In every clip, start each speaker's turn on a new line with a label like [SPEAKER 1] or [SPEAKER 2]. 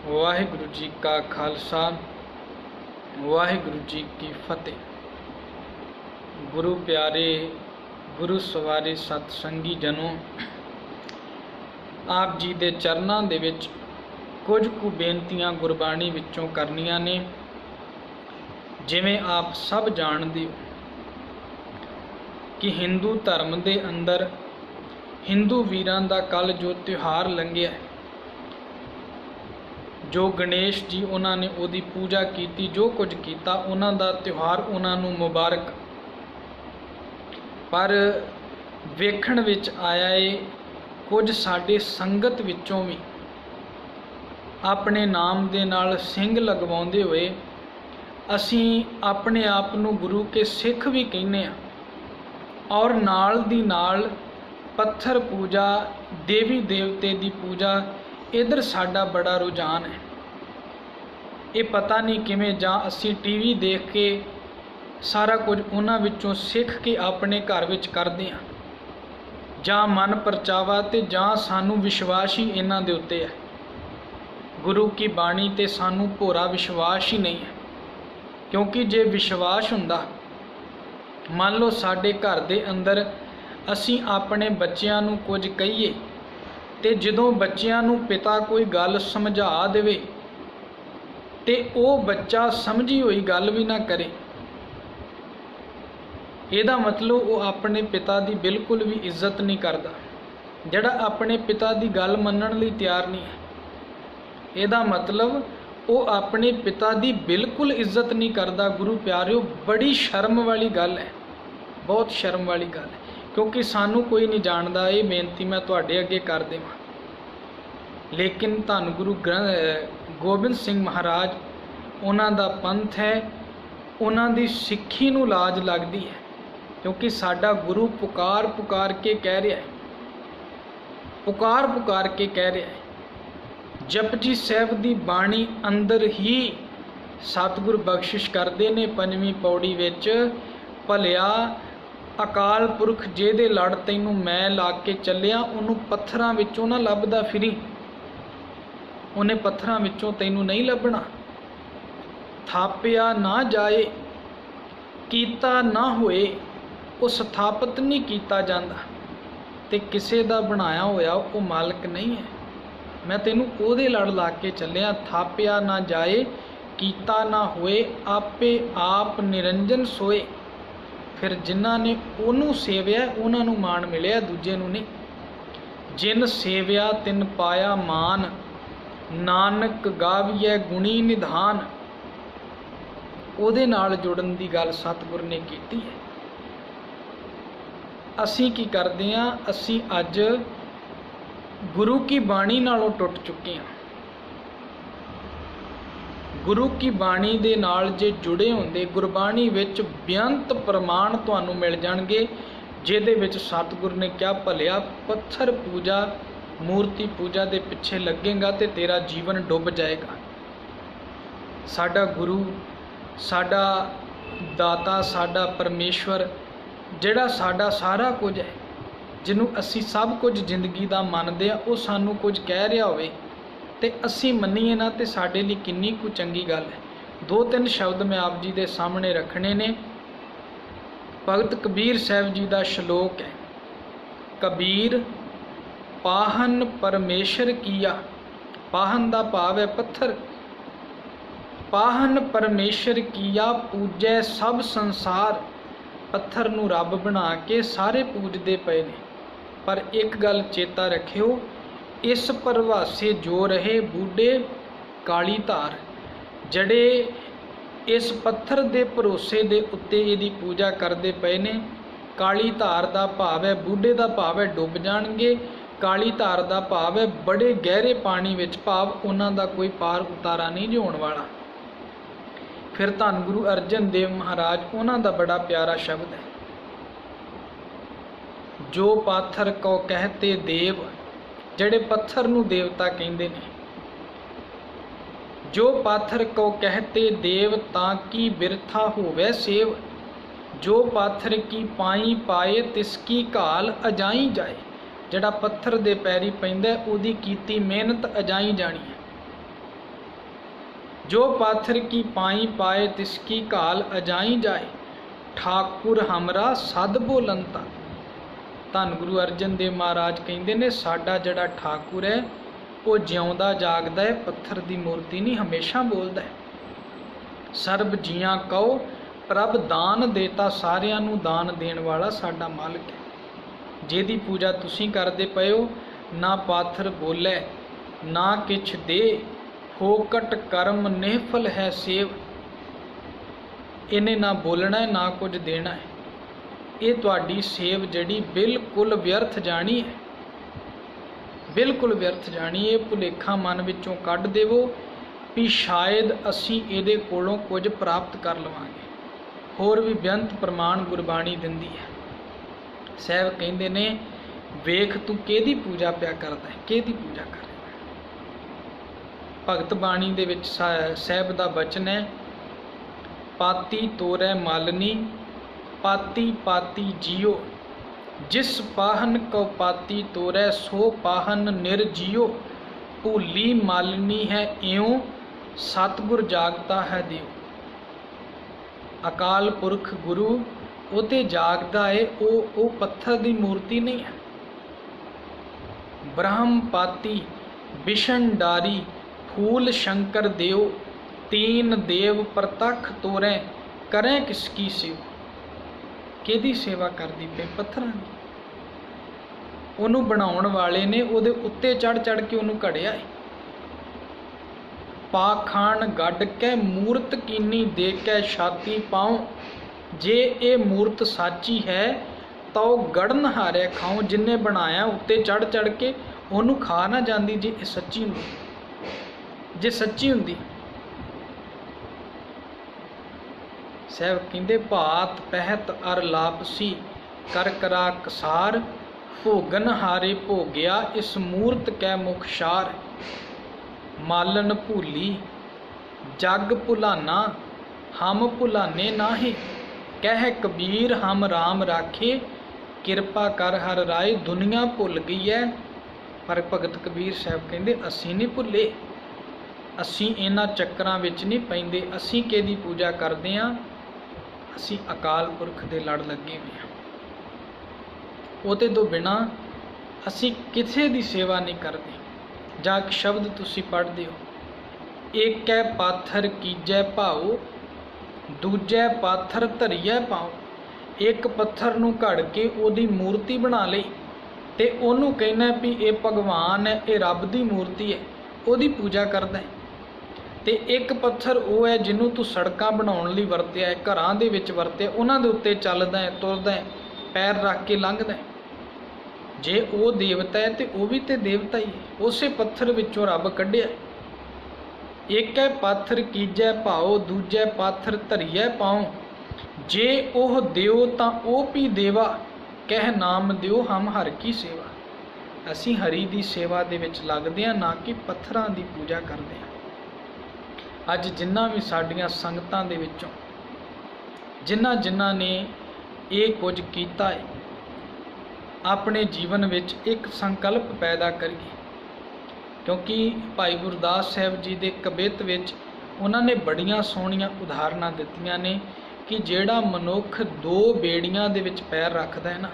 [SPEAKER 1] वाहिगुरु जी का खालसा वाहिगुरु जी की फतेह। गुरु प्यारे गुरु सवारे सतसंगी जनों, आप जी दे चरनां दे विच कुछ कु बेनतियां गुरबाणी विचों करनियां ने। जिवें आप सब जानदे हो कि हिंदू धर्म दे अंदर हिंदू वीरां दा कल जो त्यौहार लंघिया, जो गणेश जी उन्होंने उहदी पूजा की, जो कुछ किया उन्हां दा त्यौहार उन्होंने मुबारक। पर वेखण विच आया है कुछ साडे संगत विचों भी अपने नाम दे नाल सिंह लगवाउंदे होए असीं अपने आप नूं गुरु के सिख भी कहने आ, और नाल दी नाल पत्थर पूजा, देवी देवते दी पूजा इधर साडा बड़ा रुझान है। ये पता नहीं किवें, जां असीं टीवी देख के सारा कुछ उन्हां विचों सिख के अपने घर विच करदे हां, जां मन परचावा ते जां सानू विश्वास ही इन्हां दे उत्ते है। गुरु की बाणी ते सानू भोरा विश्वास ही नहीं है, क्योंकि जे विश्वास हुंदा, मान लो साडे घर दे अंदर असीं अपने बच्चिआं नूं कुछ कहीए ते जदों बच्चिआं नूं पिता कोई गल समझा देवे ते ओ बच्चा समझी हुई गल भी ना करे, ਇਹਦਾ मतलब वो अपने पिता की बिल्कुल भी इज्जत नहीं करता। ਜਿਹੜਾ अपने पिता की गल मनण लई तैयार नहीं है, ਇਹਦਾ मतलब वो अपने पिता की बिल्कुल इज्जत नहीं करता। गुरु प्यारिओ, बड़ी शर्म वाली गल है, बहुत शर्म वाली गल है, क्योंकि सानू कोई नहीं जानता। ये बेनती मैं तुहाडे अगे कर देवां, लेकिन धन गुरु गोबिंद सिंह महाराज उन्हां दा पंथ है, उन्हां दी सिੱਖੀ नूं लाज लगदी है, क्योंकि साडा गुरु पुकार पुकार के कह रहा है, पुकार पुकार के कह रहा है। जपजी साहिब दी बाणी अंदर ही सतगुर बख्शिश करते ने पंजवीं पौड़ी विच, भलिया अकाल पुरख जेदे लड़ तैनूं मैं ला के चलिया, उन्होंने पत्थरां विचों ना लभदा फिरी, उन्हें पत्थरां विचों तैनूं नहीं लभना। थापिया ना जाए, कीता ना होए, वो स्थापित नहीं किया जाता, ते किसे दा बनाया होया वो मालक नहीं है। मैं तेनू ओदे लड़ ला के चलिया, थापिया ना जाए, कीता ना होए, आपे आप निरंजन सोए। फिर जिन्हां ने ओनू सेविया उन्हां नू मान मिलिया, दूजे नू नहीं। जिन सेविया तिन पाया मान, नानक गाविए गुणी निधान। ਉਹਦੇ ਨਾਲ जुड़न की गल सतगुर ने की है। असी की करते हैं, असी अज गुरु की बाणी नालों टुट चुके हैं। गुरु की बाणी दे नाल जे जुड़े होंदे, गुरबाणी विच बेअंत प्रमाण तुहानूं मिल जाणगे, जिहदे विच सतगुर ने क्या भलिया पत्थर पूजा, मूर्ति पूजा दे पिछे लगेगा तो तेरा जीवन डुब जाएगा। साडा गुरु, साडा दाता, साडा परमेश्वर, जिहड़ा साडा सारा कुछ है, जिन्हों असी सब कुछ जिंदगी का मनते हैं, वो सानू कुछ कह रहा होवे ते असी मन्नीए ना, तो साडे लई किन्नी कु चंगी गल है। दो तीन शब्द मैं आप जी दे सामने रखने ने। भगत कबीर साहब जी का श्लोक है, कबीर पाहन परमेश्वर किया। पाहन का भाव है पत्थर। पाहन परमेश्वर किया, पूजै सब संसार। पत्थर नूं रब बना के सारे पूजते पे ने। पर एक गल चेता रखियो, इस परवासे जो रहे बूढ़े काली धार। जड़े इस पत्थर दे भरोसे दे उत्ते इहदी पूजा करते पे ने, काली धार दा भाव है, बूढ़े दा भाव है डुब जाणगे, काली धार दा भाव है बड़े गहरे पानी विच, भाव उन्हां दा कोई पार उतारा नहीं जो होण वाला। फिर धन गुरु अर्जन देव महाराज, उन्हां दा बड़ा प्यारा शब्द है, जो पाथर को कहते देव। जड़े पत्थर नूं देवता कहंदे ने, जो पाथर को कहते देव, ताकि बिरथा होवे सेव। जो पाथर की पाई पाए, तिसकी घाल अजाई जाए। जड़ा पत्थर दे पैरी पैंदा, उहदी कीती मेहनत अजाई जानी है। जो पाथर की पाई पाए तिसकी घाल अजाई जाए, ठाकुर हमरा सद बोलंता। धन गुरु अर्जन देव महाराज कहते ने साडा जड़ा ठाकुर है वो जिउंदा जागदा है, पत्थर की मूर्ति नहीं, हमेशा बोलता है। सर्ब जियां कहो प्रभ दान देता, सारियां नूं दान देण वाला साडा मालिक है। जिहदी पूजा तुसीं करदे पए हो, ना पाथर बोले ना किछ दे, फोकट कर्म निहफल है सेव। इन्हें ना बोलना है ना कुछ देना है, ये तुहाडी सेव जड़ी बिल्कुल व्यर्थ जानी है, बिल्कुल व्यर्थ जानी है। भुलेखा मन विचों कढ देवो भी शायद असीं इहदे कोलों कुछ प्राप्त कर लवांगे। होर भी बेअंत प्रमाण गुरबाणी दिंदी है। साहब कहंदे ने वेख तू किहदी पूजा पिया करदा है, किहदी पूजा कर रहा है। भगत बाणी दे विच साहब दा बचन है, पाती तोरै मालनी पाती पाती जियो, जिस पाहन को पाती तोरै सो पाहन निर्जियो, भूली मालनी है इयों सतगुर जागता है देव। अकाल पुरख गुरु वो ते जागदा है, वो पत्थर की मूर्ति नहीं है। ब्रह्म पाती बिशन डारी फूल शंकर देव, तीन देव प्रतख तोरें करें किसकी सेवा। किहदी सेवा करदी पे? पत्थरां दी। उन्होंने बनाउण वाले ने उहदे उत्ते चढ़ चढ़ के उन्होंने घड़िया है। पाखान गढ़ के मूरत कीनी दे के छाती पाऊँ, जे ये मूरत साची है तो गढ़न हारे खाऊं। जिन्हें बनाया उत्ते चढ़ चढ़ के उन्होंने खा ना जाती जे सच्ची हुंदी, जे सच्ची हुंदी। साहब कहंदे भात पहत अर लापसी कर करा कसार, भोगन हारे भोग्या इस मूरत कै मुखशार। मालन भूली जग भुलाना, हम भुलाने नाहे, कह कबीर हम राम राखे, किरपा कर हर राय दुनिया भुल गई है। पर भगत कबीर साहब कहंदे असीं नहीं भुले, असीं इन्हां चक्करां विच नहीं पैंदे। असीं किहदी पूजा करदे हां? असीं अकाल पुरख दे लड़ लगे हुए हां। ਉਹਦੇ ਤੋਂ ਬਿਨਾ ਅਸੀਂ ਕਿਸੇ ਦੀ सेवा नहीं करते। ਜਾਂ ਇੱਕ शब्द ਤੁਸੀਂ पढ़ते हो, एक है पाथर कीजै भाओ, दूजै पाथर धरिए पाओ। एक पत्थर नूं घड़ के ਉਹਦੀ मूर्ति बना ਲਈ ਤੇ ਉਹਨੂੰ कहना भी ये भगवान है, ये रब की मूर्ति है, ਉਹਦੀ पूजा करदा है। ਤੇ एक पत्थर वो है जिन्हों तू सड़कां बनाउण लई वरतिया है, घरां दे विच वरतिया, उन्हां दे उत्ते चलदा है, तुरदा है, पैर रख के लंघदा है। जे वो देवता है तो वह भी तो देवता ही है, उसे पत्थर विचों रब कढ़िया। एक है पाथर कीजै भाओ, दूजै पाथर धरिए पाओ। जे ओह दिओ तां ओह भी देवा, कह नाम दिओ हम हर की सेवा। असीं हरि की सेवा दे विच लगदे हां, ना कि पत्थरां की पूजा करदे हां। अज जिन्हां भी साडीआं संगतां दे विचों जिन्हां जिन्हां ने ये कुछ कीता है, अपने जीवन विच एक संकल्प पैदा करिए। क्योंकि भाई गुरदास साहब जी के कवित विच उन्होंने बड़ियां सोहणियां उदाहरणां दित्तियां ने कि जिहड़ा मनुख दो बेड़ियां दे विच पैर रखदा है ना,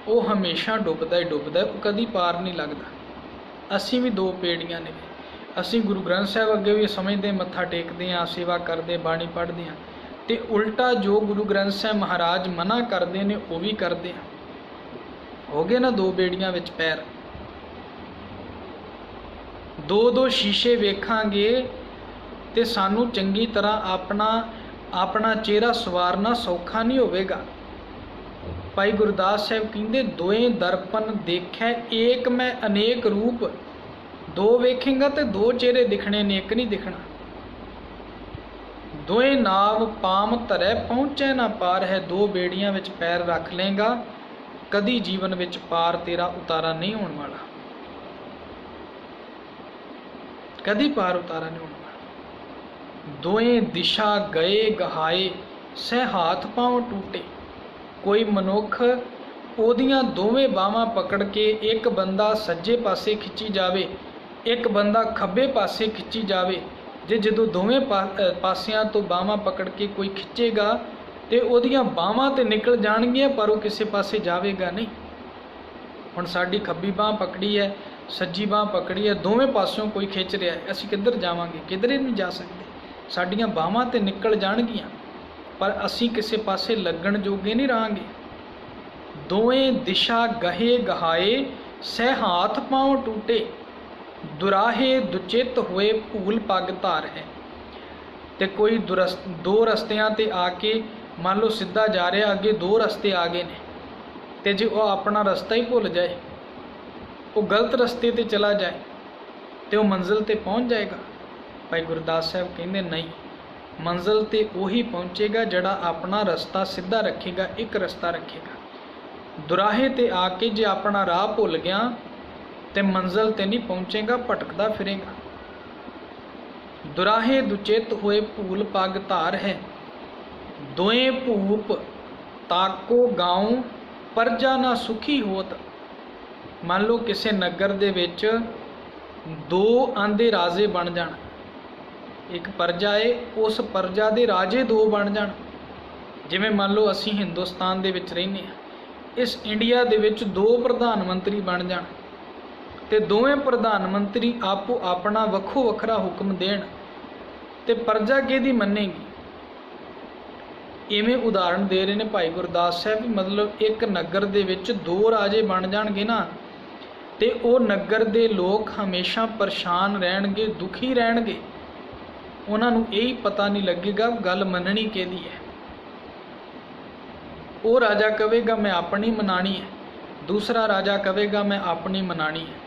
[SPEAKER 1] वो हमेशा डुबदा ही डुबदा है, वो कदी पार नहीं लगदा। असीं भी दो बेड़ियां ने, असीं गुरु ग्रंथ साहब अगे भी समझते, मत्था टेकते हैं, सेवा करते, बाणी पढ़ते हैं, तो उल्टा जो गुरु ग्रंथ साहब महाराज मना करते हैं वो भी करते हैं। हो गए ना दो बेड़ियां विच पैर। दो दो शीशे वेखांगे तो सानू चंगी तरह अपना चेहरा सवारना सौखा नहीं होवेगा। भाई गुरदास साहब कहते दोएं दर्पण देखे एक मैं अनेक रूप। दो वेखेंगा तो दो चेहरे दिखने ने, एक नहीं दिखना। दोएं नाव पाम धरै पहुँचे ना पार है। दो बेड़ियां विच पैर रख लेगा, कदी जीवन विच पार तेरा उतारा नहीं होने वाला, कदी पार उतारा नहीं होने वाला। दोएं दिशा गए गहाए, सह हाथ पांव टूटे। कोई मनुख ओदियां दोवें बाहां पकड़ के एक बंदा सज्जे पासे खिंची जावे, एक बंदा खब्बे पासे खिंची जावे, ਜੇ ਜਦੋਂ ਦੋਵੇਂ ਪਾਸਿਆਂ ਤੋਂ ਬਾਹਾਂ ਪਕੜ ਕੇ ਕੋਈ ਖਿੱਚੇਗਾ ਤੇ ਉਹਦੀਆਂ ਬਾਹਾਂ ਤੇ ਨਿਕਲ ਜਾਣਗੀਆਂ, ਪਰ ਉਹ ਕਿਸੇ ਪਾਸੇ ਜਾਵੇਗਾ ਨਹੀਂ। ਹੁਣ ਸਾਡੀ ਖੱਬੀ ਬਾਹ ਪਕੜੀ ਹੈ, ਸੱਜੀ ਬਾਹ ਪਕੜੀ ਹੈ, ਦੋਵੇਂ ਪਾਸਿਓਂ ਕੋਈ ਖਿੱਚ ਰਿਹਾ ਹੈ, ਅਸੀਂ ਕਿੱਧਰ ਜਾਵਾਂਗੇ? ਕਿਧਰੇ ਨਹੀਂ ਜਾ ਸਕਦੇ। ਸਾਡੀਆਂ ਬਾਹਾਂ ਤੇ ਨਿਕਲ ਜਾਣਗੀਆਂ, ਪਰ ਅਸੀਂ ਕਿਸੇ ਪਾਸੇ ਲੱਗਣ ਜੋਗੇ ਨਹੀਂ ਰਹਾਂਗੇ। ਦੋਵੇਂ ਦਿਸ਼ਾ ਗਹੇ ਗਹਾਏ, ਸਹਿ ਹਾਥ ਪਾਉ ਟੂਟੇ, ਦੁਰਾਹੇ ਦੁਚਿੱਤ ਹੋਏ, ਭੂਲ ਪੱਗ ਧਾਰ ਹੈ। ਤੇ ਕੋਈ ਦੋ ਰਸਤਿਆਂ ਤੇ ਆ ਕੇ, ਮੰਨ ਲਓ ਸਿੱਧਾ ਜਾ ਰਿਹਾ, ਅੱਗੇ ਦੋ ਰਸਤੇ ਆ ਗਏ ਨੇ, ਤੇ ਜੇ ਉਹ ਆਪਣਾ ਰਸਤਾ ਹੀ ਭੁੱਲ ਜਾਏ, ਉਹ ਗਲਤ ਰਸਤੇ ਤੇ ਚਲਾ ਜਾਏ, ਤੇ ਉਹ ਮੰਜ਼ਿਲ ਤੇ ਪਹੁੰਚ ਜਾਏਗਾ। ਭਾਈ ਗੁਰਦਾਸ ਸਾਹਿਬ ਕਹਿੰਦੇ ਨਹੀਂ, ਮੰਜ਼ਿਲ ਤੇ ਉਹੀ ਪਹੁੰਚੇਗਾ ਜਿਹੜਾ ਆਪਣਾ ਰਸਤਾ ਸਿੱਧਾ ਰੱਖੇਗਾ, ਇੱਕ ਰਸਤਾ ਰੱਖੇਗਾ। ਦੁਰਾਹੇ ਤੇ ਆ ਕੇ ਜੇ ਆਪਣਾ ਰਾਹ ਭੁੱਲ ਗਿਆ ਤੇ ਮੰਜ਼ਿਲ ਤੇ ਨਹੀਂ ਪਹੁੰਚੇਗਾ, ਭਟਕਦਾ ਫਿਰੇਗਾ। ਦੁਰਾਹੇ ਦੁਚਿੱਤ ਹੋਏ, ਭੂਲ ਪੱਗ ਧਾਰ ਹੈ। ਦੋਏ ਭੂਪ ਤਾਕੋ ਗਾਉ, ਪਰਜਾ ਨਾ ਸੁਖੀ ਹੋਤ। ਮੰਨ ਲਓ ਕਿਸੇ ਨਗਰ ਦੇ ਵਿੱਚ ਦੋ ਆਂਦੇ ਰਾਜੇ ਬਣ ਜਾਣ, ਇੱਕ ਪਰਜਾ ਏ, ਉਸ ਪਰਜਾ ਦੇ ਰਾਜੇ ਦੋ ਬਣ ਜਾਣ। ਜਿਵੇਂ ਮੰਨ ਲਓ ਅਸੀਂ ਹਿੰਦੁਸਤਾਨ ਦੇ ਵਿੱਚ ਰਹਿੰਦੇ ਹਾਂ, ਇਸ ਇੰਡੀਆ ਦੇ ਵਿੱਚ ਦੋ ਪ੍ਰਧਾਨ ਮੰਤਰੀ ਬਣ ਜਾਣ, ਤੇ ਦੋਵੇਂ ਪ੍ਰਧਾਨ ਮੰਤਰੀ ਆਪੋ ਆਪਣਾ ਵੱਖੋ ਵੱਖਰਾ ਹੁਕਮ ਦੇਣ, ਤੇ ਪਰਜਾ ਕਿਹਦੀ ਮੰਨੇਗੀ? ਇਵੇਂ ਉਦਾਹਰਣ ਦੇ ਰਹੇ ਨੇ ਭਾਈ ਗੁਰਦਾਸ ਸਾਹਿਬ ਵੀ। ਮਤਲਬ ਇੱਕ ਨਗਰ ਦੇ ਵਿੱਚ ਦੋ ਰਾਜੇ ਬਣ ਜਾਣਗੇ ਨਾ, ਤੇ ਉਹ ਨਗਰ ਦੇ ਲੋਕ ਹਮੇਸ਼ਾ ਪਰੇਸ਼ਾਨ ਰਹਿਣਗੇ, ਦੁਖੀ ਰਹਿਣਗੇ। ਉਹਨਾਂ ਨੂੰ ਇਹ ਹੀ ਪਤਾ ਨਹੀਂ ਲੱਗੇਗਾ ਗੱਲ ਮੰਨਣੀ ਕਿਹਦੀ ਹੈ। ਉਹ ਰਾਜਾ ਕਹੇਗਾ ਮੈਂ ਆਪਣੀ ਮਨਾਣੀ ਹੈ, ਦੂਸਰਾ ਰਾਜਾ ਕਹੇਗਾ ਮੈਂ ਆਪਣੀ ਮਨਾਣੀ ਹੈ।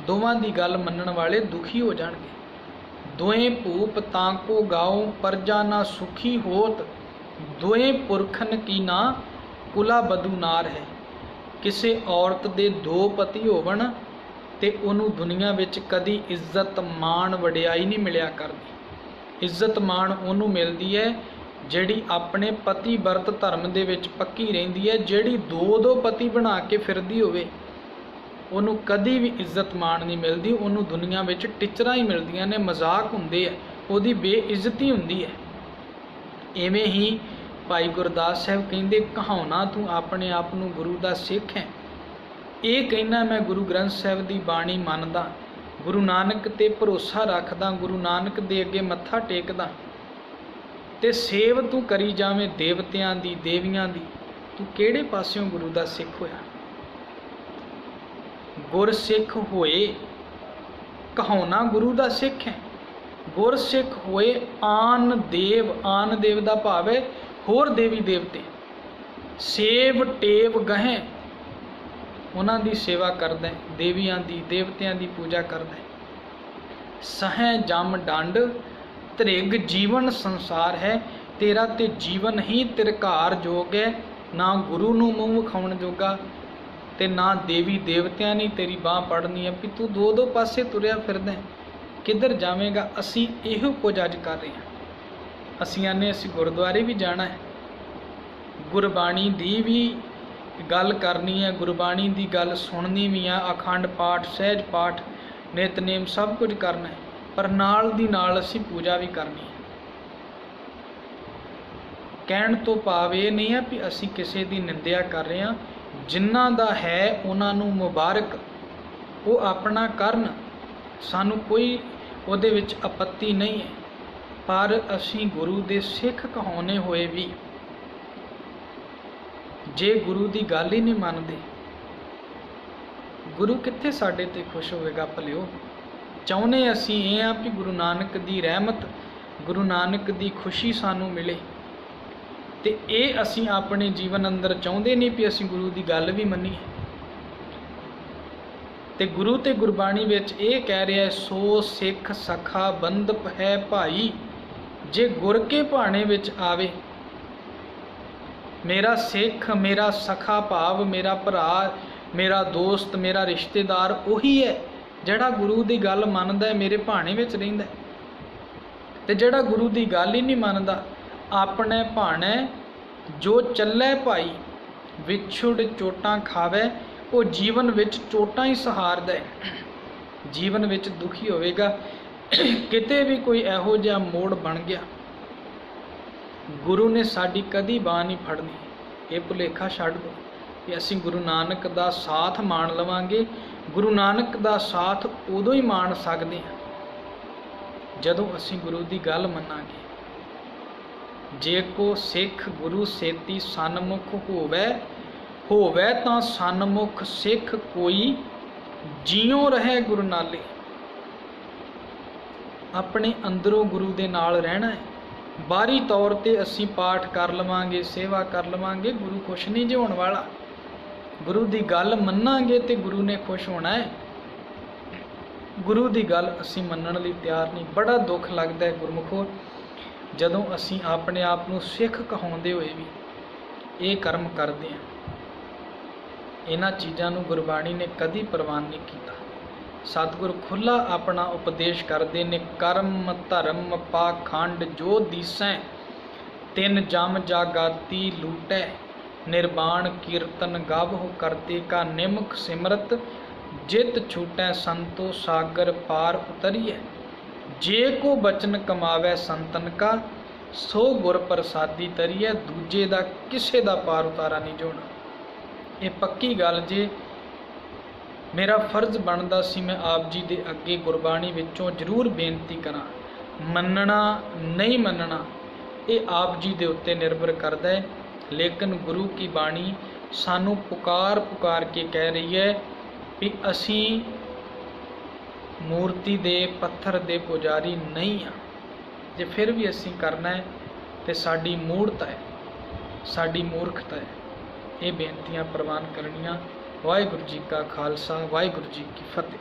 [SPEAKER 1] ਦੋਵਾਂ ਦੀ ਗੱਲ ਮੰਨਣ ਵਾਲੇ ਦੁਖੀ ਹੋ ਜਾਣਗੇ। ਦੋਏ ਭੂਪ ਤਾਂਕੋ ਗਾਉ, ਪਰਜਾ ਨਾ ਸੁਖੀ ਹੋਤ। ਦੋਏ ਪੁਰਖਨ ਕੀ ਨਾ, ਕੁਲਾ ਬਦੂ ਨਾਰ ਹੈ। ਕਿਸੇ ਔਰਤ ਦੇ ਦੋ ਪਤੀ ਹੋਵਣ ਤੇ ਉਹਨੂੰ ਦੁਨੀਆ ਵਿੱਚ ਕਦੀ ਇੱਜ਼ਤ ਮਾਣ ਵਡਿਆਈ ਨਹੀਂ ਮਿਲਿਆ ਕਰਦੀ। ਇੱਜ਼ਤ ਮਾਣ ਉਹਨੂੰ ਮਿਲਦੀ ਹੈ ਜਿਹੜੀ ਆਪਣੇ ਪਤੀ ਵਰਤ ਧਰਮ ਦੇ ਵਿੱਚ ਪੱਕੀ ਰਹਿੰਦੀ ਹੈ। ਜਿਹੜੀ ਦੋ ਦੋ ਪਤੀ ਬਣਾ ਕੇ ਫਿਰਦੀ ਹੋਵੇ, ਉਹਨੂੰ ਕਦੀ ਵੀ ਇੱਜ਼ਤ ਮਾਣ ਨਹੀਂ ਮਿਲਦੀ। ਉਹਨੂੰ ਦੁਨੀਆ ਵਿੱਚ ਟਿਚਰਾਂ ਹੀ ਮਿਲਦੀਆਂ ਨੇ, ਮਜ਼ਾਕ ਹੁੰਦੇ ਆ, ਉਹਦੀ ਬੇਇੱਜ਼ਤੀ ਹੁੰਦੀ ਹੈ। ਇਵੇਂ ਹੀ ਭਾਈ ਗੁਰਦਾਸ ਸਾਹਿਬ ਕਹਿੰਦੇ, ਕਹਾਉਣਾ ਤੂੰ ਆਪਣੇ ਆਪ ਨੂੰ ਗੁਰੂ ਦਾ ਸਿੱਖ ਹੈ। ਇਹ ਕਹਿਣਾ ਮੈਂ ਗੁਰੂ ਗ੍ਰੰਥ ਸਾਹਿਬ ਦੀ ਬਾਣੀ ਮੰਨਦਾ, ਗੁਰੂ ਨਾਨਕ ਤੇ ਭਰੋਸਾ ਰੱਖਦਾ, ਗੁਰੂ ਨਾਨਕ ਦੇ ਅੱਗੇ ਮੱਥਾ ਟੇਕਦਾ, ਤੇ ਸੇਵ ਤੂੰ ਕਰੀ ਜਾਵੇਂ ਦੇਵਤਿਆਂ ਦੀ, ਦੇਵੀਆਂ ਦੀ। ਤੂੰ ਕਿਹੜੇ ਪਾਸਿਓਂ ਗੁਰੂ ਦਾ ਸਿੱਖ ਹੋਇਆ? ਗੁਰਸਿੱਖ ਹੋਏ, ਕਹਾਉਣਾ ਗੁਰੂ ਦਾ ਸਿੱਖ ਹੈ। ਗੁਰਸਿੱਖ ਹੋਏ ਆਨ ਦੇਵ, ਆਨ ਦੇਵ ਦਾ ਭਾਵ ਹੈ ਹੋਰ ਦੇਵੀ ਦੇਵਤੇ। ਸੇਵ ਟੇਵ ਗਹਿ, ਉਹਨਾਂ ਦੀ ਸੇਵਾ ਕਰਦਾ, ਦੇਵੀਆਂ ਦੀ, ਦੇਵਤਿਆਂ ਦੀ ਪੂਜਾ ਕਰਦਾ। ਸਹਿ ਜਮ ਡੰਡ, ਧ੍ਰਿਗ ਜੀਵਨ ਸੰਸਾਰ ਹੈ। ਤੇਰਾ ਤੇ ਜੀਵਨ ਹੀ ਤਿਰਕਾਰ ਜੋਗ ਹੈ। ਨਾ ਗੁਰੂ ਨੂੰ ਮੂੰਹ ਵਿਖਾਉਣ ਜੋਗਾ, ਤੇ ਨਾ ਦੇਵੀ ਦੇਵਤਿਆਂ ਨੇ ਤੇਰੀ ਬਾਹ ਪੜਨੀ ਹੈ ਵੀ ਤੂੰ ਦੋ ਦੋ ਪਾਸੇ ਤੁਰਿਆ ਫਿਰਦਾ, ਕਿੱਧਰ ਜਾਵੇਂਗਾ? ਅਸੀਂ ਇਹੋ ਕੁਝ ਅੱਜ ਕਰ ਰਹੇ ਹਾਂ। ਅਸੀਂ ਆਨੇ ਅਸੀਂ ਗੁਰਦੁਆਰੇ ਵੀ ਜਾਣਾ ਹੈ, ਗੁਰਬਾਣੀ ਦੀ ਵੀ ਗੱਲ ਕਰਨੀ ਹੈ, ਗੁਰਬਾਣੀ ਦੀ ਗੱਲ ਸੁਣਨੀ ਵੀ ਆ, ਅਖੰਡ ਪਾਠ, ਸਹਿਜ ਪਾਠ, ਨਿਤਨੇਮ ਸਭ ਕੁਝ ਕਰਨਾ ਹੈ, ਪਰ ਨਾਲ ਦੀ ਨਾਲ ਅਸੀਂ ਪੂਜਾ ਵੀ ਕਰਨੀ ਹੈ। ਕਹਿਣ ਤੋਂ ਭਾਵ ਇਹ ਨਹੀਂ ਹੈ ਵੀ ਅਸੀਂ ਕਿਸੇ ਦੀ ਨਿੰਦਿਆ ਕਰ ਰਹੇ ਹਾਂ। ਜਿਨ੍ਹਾਂ ਦਾ ਹੈ ਉਹਨਾਂ ਨੂੰ ਮੁਬਾਰਕ, ਉਹ ਆਪਣਾ ਕਰਨ, ਸਾਨੂੰ ਕੋਈ ਉਹਦੇ ਵਿੱਚ ਆਪੱਤੀ ਨਹੀਂ ਹੈ। ਪਰ ਅਸੀਂ ਗੁਰੂ ਦੇ ਸਿੱਖ ਕਹਾਉਣੇ ਹੋਏ ਵੀ ਜੇ ਗੁਰੂ ਦੀ ਗੱਲ ਹੀ ਨਹੀਂ ਮੰਨਦੇ, ਗੁਰੂ ਕਿੱਥੇ ਸਾਡੇ ਤੇ ਖੁਸ਼ ਹੋਵੇਗਾ? ਭਲਿਓ, ਚਾਹੁੰਦੇ ਅਸੀਂ ਇਹ ਆ ਵੀ ਗੁਰੂ ਨਾਨਕ ਦੀ ਰਹਿਮਤ, ਗੁਰੂ ਨਾਨਕ ਦੀ ਖੁਸ਼ੀ ਸਾਨੂੰ ਮਿਲੇ, ਤੇ ਇਹ ਅਸੀਂ ਆਪਣੇ ਜੀਵਨ ਅੰਦਰ ਚਾਹੁੰਦੇ ਨਹੀਂ ਵੀ ਅਸੀਂ ਗੁਰੂ ਦੀ ਗੱਲ ਵੀ ਮੰਨੀਏ। ਤੇ ਗੁਰੂ ਤੇ ਗੁਰਬਾਣੀ ਵਿੱਚ ਇਹ ਕਹਿ ਰਿਹਾ, ਸੋ ਸਿੱਖ ਸਖਾ ਬੰਧਪ ਹੈ ਭਾਈ। ਜੇ ਗੁਰ ਕੇ ਭਾਣੇ ਵਿੱਚ ਆਵੇ, ਮੇਰਾ ਸਿੱਖ, ਮੇਰਾ ਸਖਾ ਭਾਵ ਮੇਰਾ ਭਰਾ, ਮੇਰਾ ਦੋਸਤ, ਮੇਰਾ ਰਿਸ਼ਤੇਦਾਰ ਉਹੀ ਹੈ ਜਿਹੜਾ ਗੁਰੂ ਦੀ ਗੱਲ ਮੰਨਦਾ ਹੈ, ਮੇਰੇ ਭਾਣੇ ਵਿੱਚ ਰਹਿੰਦਾ। ਤੇ ਜਿਹੜਾ ਗੁਰੂ ਦੀ ਗੱਲ ਹੀ ਨਹੀਂ ਮੰਨਦਾ, ਆਪਣੇ ਭਾਣੇ ਜੋ ਚੱਲੇ ਭਾਈ, ਵਿਛੁੜ ਚੋਟਾਂ ਖਾਵੇ, ਉਹ ਜੀਵਨ ਵਿੱਚ ਚੋਟਾਂ ਹੀ ਸਹਾਰਦਾ ਹੈ, ਜੀਵਨ ਵਿੱਚ ਦੁਖੀ ਹੋਵੇਗਾ। ਕਿਤੇ ਵੀ ਕੋਈ ਇਹੋ ਜਿਹਾ ਮੋੜ ਬਣ ਗਿਆ, ਗੁਰੂ ਨੇ ਸਾਡੀ ਕਦੀ ਬਾਂਹ ਨਹੀਂ ਫੜਨੀ। ਇਹ ਭੁਲੇਖਾ ਛੱਡ ਦਿਓ ਕਿ ਅਸੀਂ ਗੁਰੂ ਨਾਨਕ ਦਾ ਸਾਥ ਮਾਣ ਲਵਾਂਗੇ। ਗੁਰੂ ਨਾਨਕ ਦਾ ਸਾਥ ਉਦੋਂ ਹੀ ਮਾਣ ਸਕਦੇ ਹਾਂ ਜਦੋਂ ਅਸੀਂ ਗੁਰੂ ਦੀ ਗੱਲ ਮੰਨਾਂਗੇ। ਜੇ ਕੋ ਸਿੱਖ ਗੁਰੂ ਸੇਤੀ ਸਨਮੁਖ ਹੋਵੇ ਤਾਂ ਸਨਮੁਖ ਸਿੱਖ ਕੋਈ, ਜਿਉਂ ਰਹੇ ਗੁਰੂ ਨਾਲੇ। ਆਪਣੇ ਅੰਦਰੋਂ ਗੁਰੂ ਦੇ ਨਾਲ ਰਹਿਣਾ ਹੈ। ਬਾਹਰੀ ਤੌਰ ਤੇ ਅਸੀਂ ਪਾਠ ਕਰ ਲਵਾਂਗੇ, ਸੇਵਾ ਕਰ ਲਵਾਂਗੇ, ਗੁਰੂ ਖੁਸ਼ ਨਹੀਂ ਜੇ ਹੋਣ ਵਾਲਾ। ਗੁਰੂ ਦੀ ਗੱਲ ਮੰਨਾਂਗੇ ਤੇ ਗੁਰੂ ਨੇ ਖੁਸ਼ ਹੋਣਾ ਹੈ। ਗੁਰੂ ਦੀ ਗੱਲ ਅਸੀਂ ਮੰਨਣ ਲਈ ਤਿਆਰ ਨਹੀਂ। ਬੜਾ ਦੁੱਖ ਲੱਗਦਾ ਹੈ ਗੁਰਮੁਖੋ, ਜਦੋਂ ਅਸੀਂ ਆਪਣੇ ਆਪ ਨੂੰ ਸਿੱਖ ਕਹਾਉਂਦੇ ਹੋਏ ਵੀ ਇਹ ਕਰਮ ਕਰਦੇ ਹਾਂ। ਇਹਨਾਂ ਚੀਜ਼ਾਂ ਨੂੰ ਗੁਰਬਾਣੀ ਨੇ ਕਦੀ ਪ੍ਰਵਾਨ ਨਹੀਂ ਕੀਤਾ। ਸਤਿਗੁਰ ਖੁੱਲ੍ਹਾ ਆਪਣਾ ਉਪਦੇਸ਼ ਕਰਦੇ ਨੇ, ਕਰਮ ਧਰਮ ਪਾਖੰਡ ਜੋ ਦੀਸੈ, ਤਿੰਨ ਜਮ ਜਾਗਾਤੀ ਲੂਟੈ, ਨਿਰਵਾਣ ਕੀਰਤਨ ਗਾਵਹੁ ਕਰਤੇ ਕਾ, ਨਿਮਕ ਸਿਮਰਤ ਜਿਤ ਛੂਟੈ, ਸੰਤੋ ਸਾਗਰ ਪਾਰ ਉਤਰੀਐ। ਜੇ ਕੋ ਬਚਨ ਕਮਾਵੈ ਸੰਤਨ ਕਾ, ਸੋ ਗੁਰ ਪ੍ਰਸਾਦੀ ਤਰੀਐ। ਦੂਜੇ ਦਾ ਕਿਸੇ ਦਾ ਪਾਰ ਉਤਾਰਾ ਨਹੀਂ ਜੋਣਾ। ਇਹ ਪੱਕੀ ਗੱਲ ਜੇ। ਮੇਰਾ ਫਰਜ਼ ਬਣਦਾ ਸੀ ਮੈਂ ਆਪ ਜੀ ਦੇ ਅੱਗੇ ਗੁਰਬਾਣੀ ਵਿੱਚੋਂ ਜ਼ਰੂਰ ਬੇਨਤੀ ਕਰਾਂ। ਮੰਨਣਾ ਨਹੀਂ ਮੰਨਣਾ ਇਹ ਆਪ ਜੀ ਦੇ ਉੱਤੇ ਨਿਰਭਰ ਕਰਦਾ ਹੈ, ਲੇਕਿਨ ਗੁਰੂ ਕੀ ਬਾਣੀ ਸਾਨੂੰ ਪੁਕਾਰ ਕੇ ਕਹਿ ਰਹੀ ਹੈ ਵੀ ਅਸੀਂ ਮੂਰਤੀ ਦੇ ਪੱਥਰ ਦੇ ਪੁਜਾਰੀ ਨਹੀਂ ਹਾਂ। ਜੇ ਫਿਰ ਵੀ ਅਸੀਂ ਕਰਨਾ ਹੈ ਤੇ ਸਾਡੀ ਮੂੜਤਾ ਹੈ, ਸਾਡੀ ਮੂਰਖਤਾ ਹੈ। ਇਹ ਬੇਨਤੀਆਂ ਪ੍ਰਵਾਨ ਕਰਨੀਆਂ। ਵਾਹਿਗੁਰੂ ਜੀ ਕਾ ਖਾਲਸਾ, ਵਾਹਿਗੁਰੂ ਜੀ ਕੀ ਫਤਿਹ।